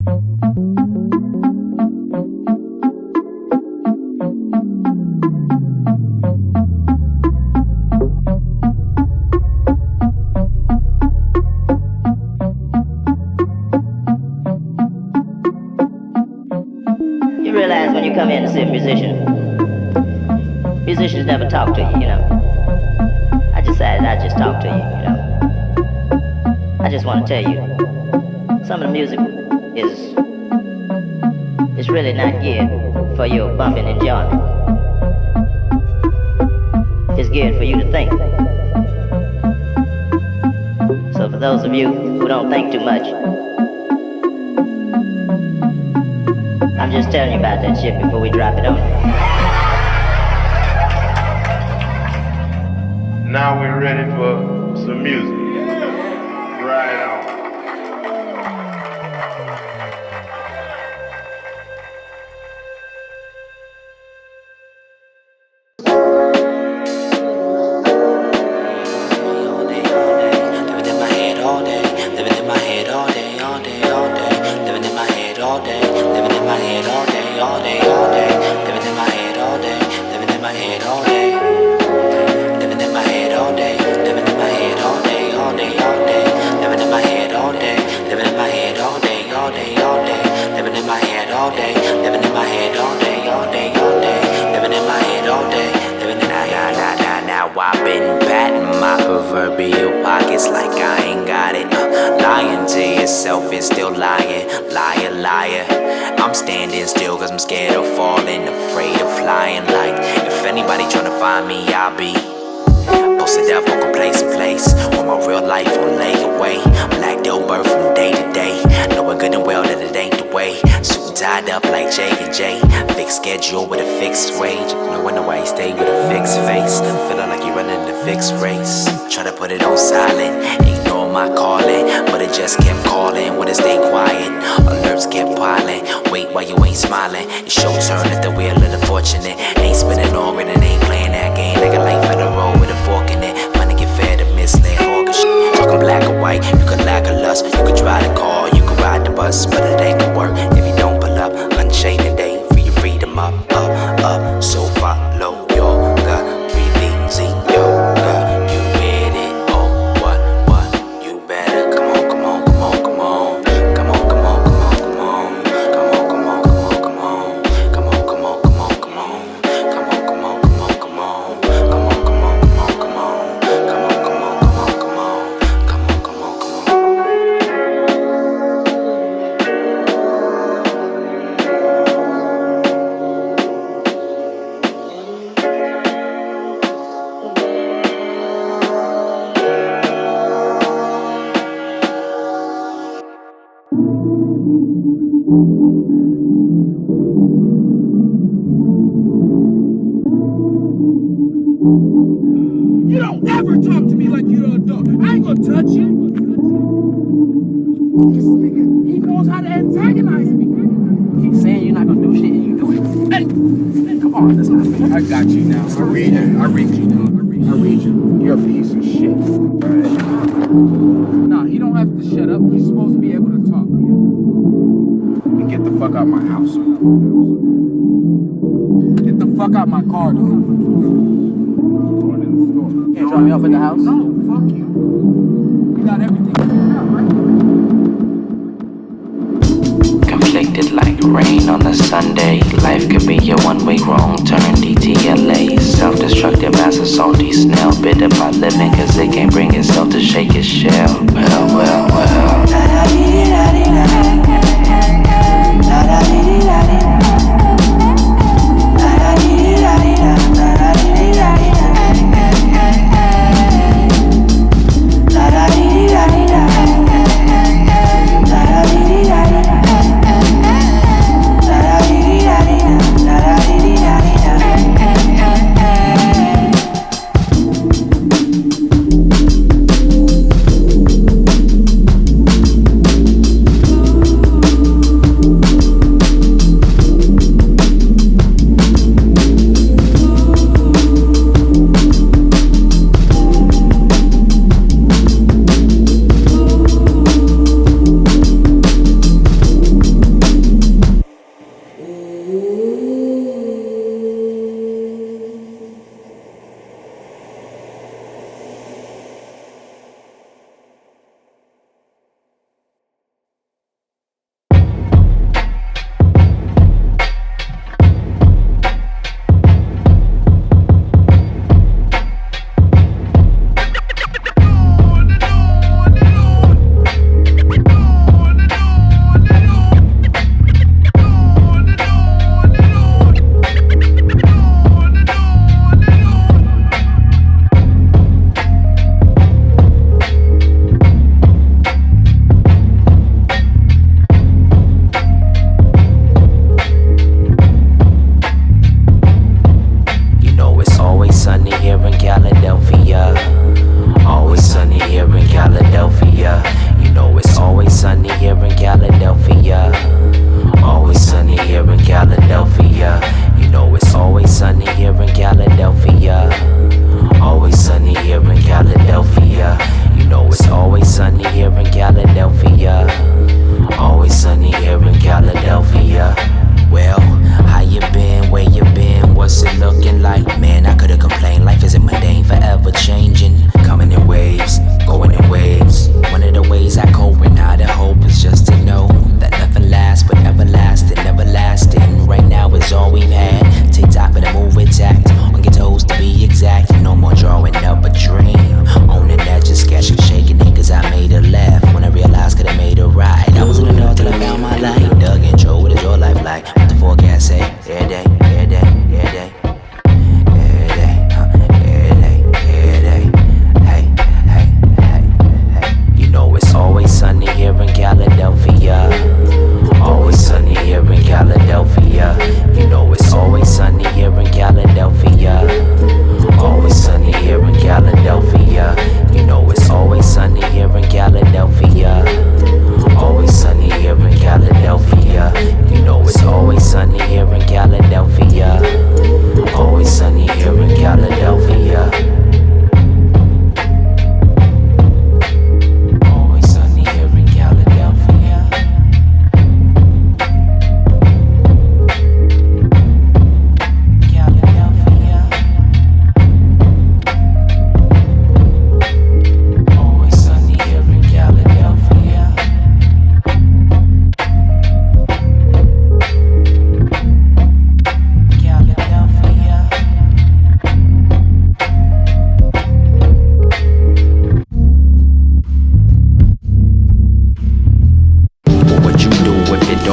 You realize when you come in to see a musician, musicians never talk to you, you know. I decided I'd just talk to you, you know. I just want to tell you, some of the music is really not geared for your bumping enjoyment. It's geared for you to think. So for those of you who don't think too much, I'm just telling you about that shit before we drop it on you. Now we're ready for some music. Right on. Like I ain't got it. Lying to yourself is still lying. Liar, liar. I'm standing still cause I'm scared of falling, afraid of flying. Like if anybody tryna find me, I'll be posted up on complacent place, on my real life on layaway. Black dough bird from day to day, knowing good and well that it ain't the way. Suit and tied up like J&J, fixed schedule with a fixed wage. Knowing the way stay with a fixed face, feeling like you're running the fixed race. Try to put it on silent, ignore my calling, but it just kept calling. Would it stay quiet? Alerts kept piling. Wait while you ain't smiling. It's your turn at the wheel of the fortunate. Ain't spinning long and it ain't playing that game. Like a life in the road with a fork in it. Finna get fed and misled hawk shit. Talking black or white, you could lack a lust. You could drive the car, you could ride the bus, but it ain't gonna work if you don't pull up. Unchained today, free your freedom up, up, up. So follow your gut, releasing your gut. You with it, oh, what? You better come on, come on, come on, come on. Come on, come on, come on, come on. Come on, come on, come on, come on. Come on, come on, come on, come on. Come on, come on, come on, come on. Come on, come on, come on, come on. Come on, come on, come on, come on. Come on, come on, come on. You don't ever talk to me like you're an adult. I ain't gonna touch you. This nigga, he knows how to antagonize me. Keep saying you're not gonna do shit and you do it. Hey, come on, that's not fair. I got you now. I read you, dog. I read you. You're a piece of shit. Right. Nah, he don't have to shut up. He's supposed to be able to talk. And get the fuck out my house. Get the fuck out my car, dude. Can't drop me off at the house? No, fuck you. We got everything figured out, right? Conflicted like rain on a Sunday. Life could be a one-way wrong turn. DTLA, self-destructive as a salty snail. Bitter by living cause it can't bring itself to shake its shell. Well.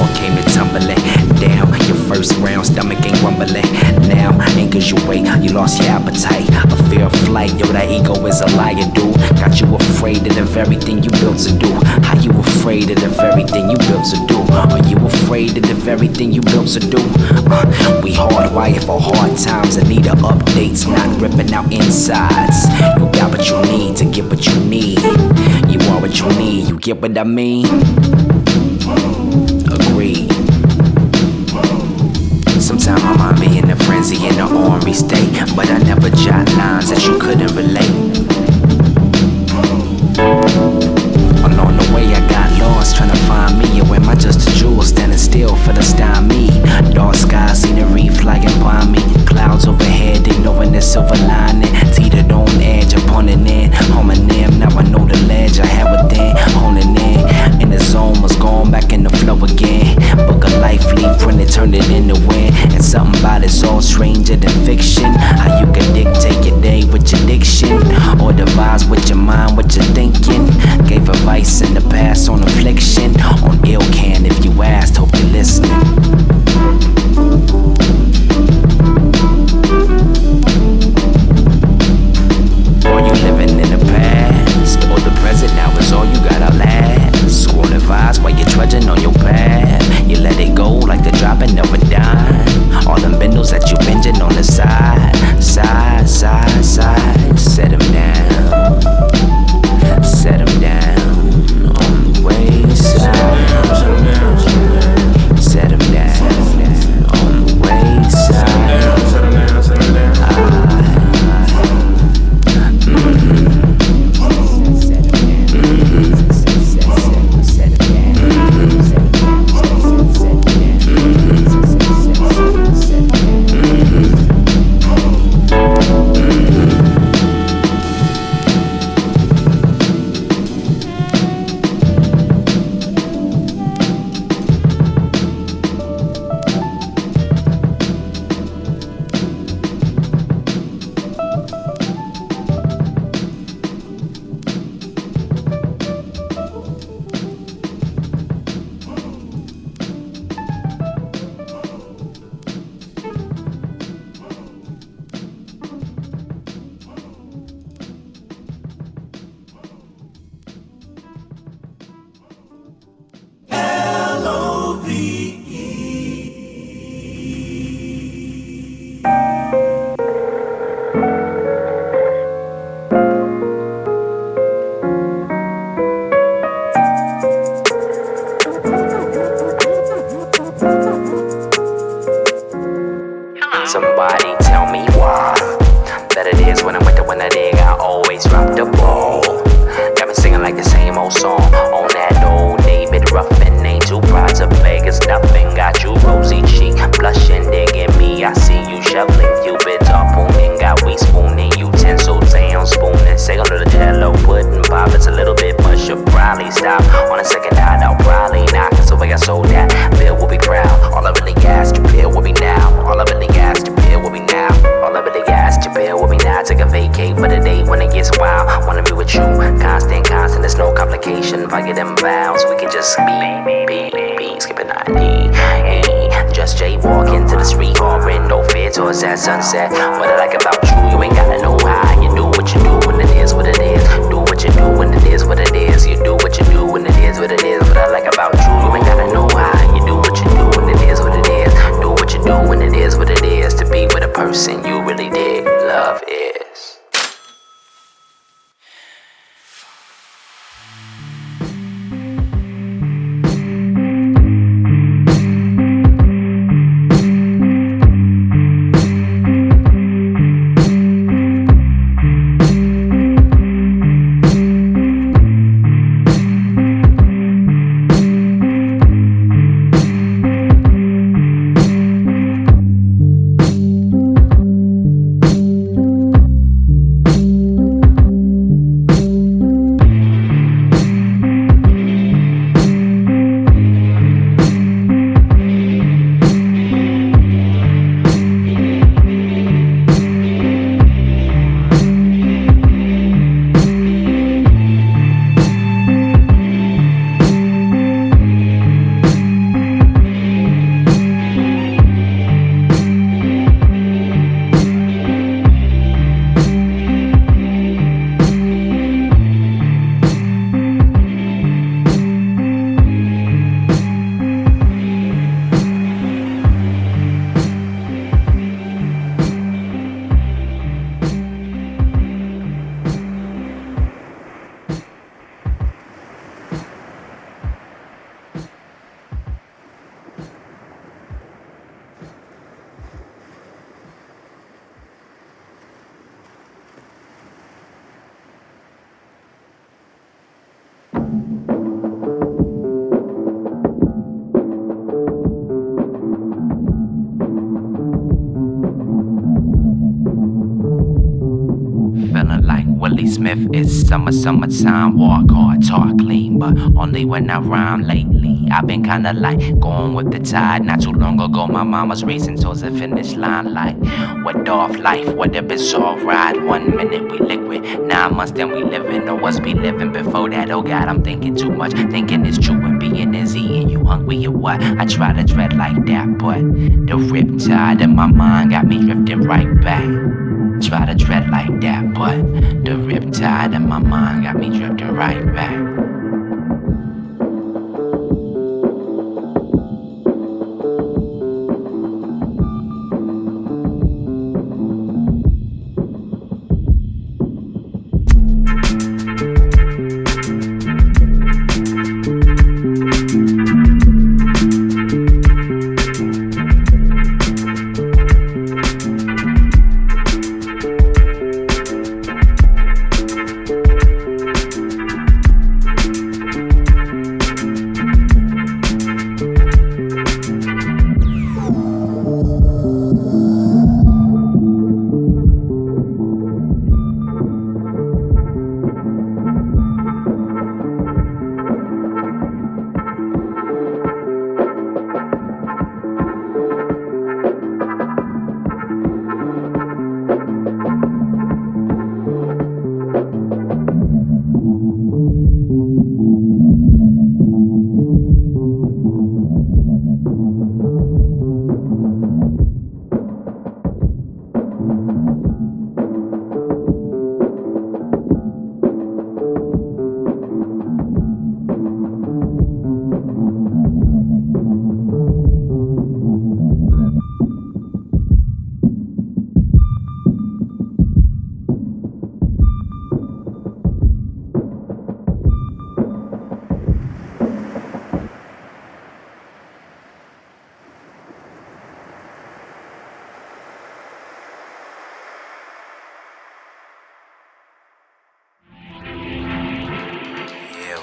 all came to tumbling down. Your first round, stomach ain't rumbling. Now, ain't cause you wait, you lost your appetite. A fear of flight, yo, that ego is a liar, dude. Got you afraid of the very thing you built to do. How you afraid of the very thing you built to do? Are you afraid of the very thing you built to do? We hardwired for hard times and need updates, not ripping out insides. You got what you need to get what you need. You are what you need, you get what I mean? Agreed. Sometimes my mind be in a frenzy, in an ornery state, but I never jot lines that you couldn't relate. Along the way I got lost trying to find me, or am I just a jewel standing still for the stymie? Dark sky scenery flying by me, clouds overhead ignoring the silver lining, teetered on edge upon an end, homonym. Now I know the ledge I had within, honing in the zone, was going back in the flow again. Book a life leaf when it turned it into wind, and something about it's all stranger than fiction. How you can dictate your day with your diction, or devise with your mind what you're thinking. Gave advice in the past on affliction, on ill can if you asked, hope you're listening. Are you living in the past, or the present now is all you gotta last? Scroll advice while you're trudging on your path. You let it go like the dropping of a dime. All them bindles that you binging on the side. Side, side, side. Set them down. Set them down on the wayside. Set them down on the wayside. Somebody tell me why that it is when I'm with the one I dig, I always drop the ball. Got me singing like the same old song on that old David Ruffin. Ain't too proud to beg, it's nothing. Got you rosy cheek, blushing, digging me. I see you shoveling cubits, harpooning. Got we spooning utensils, down spooning. Say a little jello, pudding pop. It's a little bit much, should probably stop. On a second night, I'll probably not. So I got sold that, Bill will be proud. All I really asked you, Bill will be now. All I really asked you, Bill will be now. All I really asked you, Bill will be now. Take a vacate for the day when it gets wild. Wanna be with you, constant, there's no complication. If I get them vows, we can just be, skipping 90. Just jaywalking to the street, harboring no fear towards that sunset. What I like about you, you ain't gotta know how. You do what you do when it is what it is. Do what you do when it is what it is. You do what you do when it is what it is. What I like about you, you ain't gotta know how. You do what you do when it is what it is. Do what you do when it is what it is. To be with a person you really dig, love is. if it's summertime, walk hard, talk clean. But only when I rhyme lately. I've been kinda like going with the tide. Not too long ago, my mom was racing towards the finish line. Like, what off life, what if it's alright? 1 minute we liquid, 9 months then we living. Or was we living before that? Oh God, I'm thinking too much. Thinking it's true and being is eating. You hungry or what? I try to tread like that, but the riptide in my mind got me drifting right back. Try to tread like that, but the riptide in my mind got me drifting right back.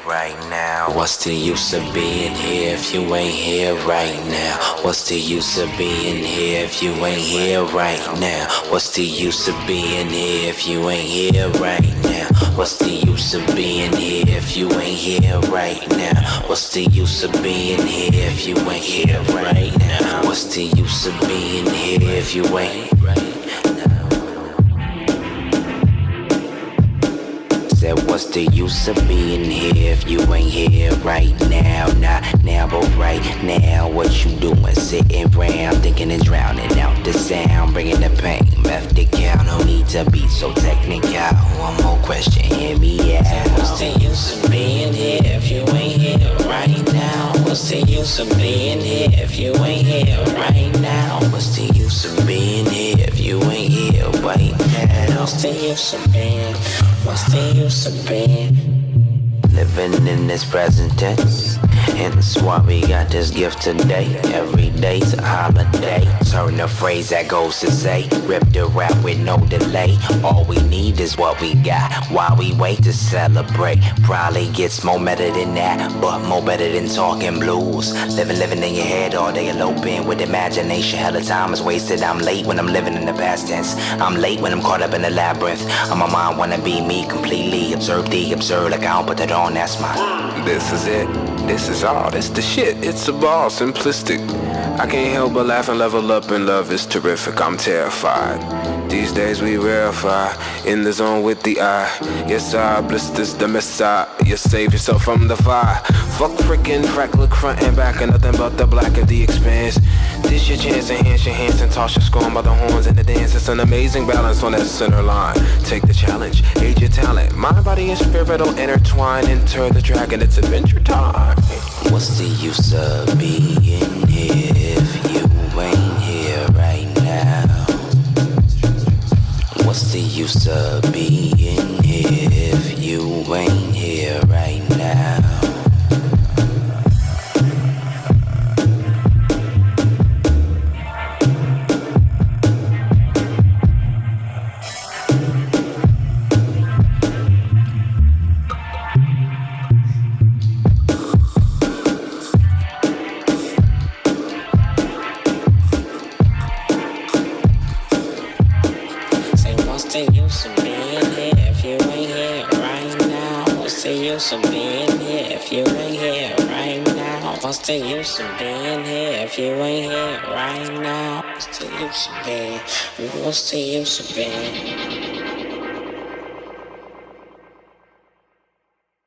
Right now, what's the use of being here if you ain't here right now? What's the use of being here if you ain't here right now? What's the use of being here if you ain't here right now? What's the use of being here if you ain't here right now? What's the use of being here if you ain't here right now? What's the use of being here if you ain't right now? Said, what's the use of being here if you ain't here right now? Not now, but right now. What you doing? Sitting round, thinking and drowning out the sound, bringing the pain. Left the count, no need to be so technical. One more question, hear me out. What's the use of being here if you ain't here right now? What's the use of being here if you ain't here right now? What's the use of being here if you ain't here right now? What's the use of being? What's the use of being? Living in this present tense, and that's why we got this gift today. Every day's a holiday. Turn the phrase that goes to say, rip the rap with no delay. All we need is what we got while we wait to celebrate. Probably gets more better than that, but more better than talking blues. Living in your head all day, eloping with imagination. Hella time is wasted. I'm late when I'm living in the past tense. I'm late when I'm caught up in the labyrinth. On my mind wanna be me completely. Observe the absurd like I don't put that on. That's my. This is it. This is all. This the shit. It's a ball, simplistic. I can't help but laugh and level up, and love is terrific. I'm terrified. These days we verify in the zone with the eye. Yes, I blisters the messiah. You save yourself from the fire. Fuck frickin' freckle front and back, and nothing but the black of the expanse. This your chance, enhance your hands and toss your scorn by the horns in the dance. It's an amazing balance on that center line. Take the challenge, age your talent. Mind, body, and spirit will intertwine. Enter the dragon, it's adventure time. What's the use of being here if you ain't here right now? What's the use of being here if you ain't here right now? What's the use of being use of being here if you ain't here right now? What's the use of being here if you ain't here right now? What's the use of being? What's the use of being?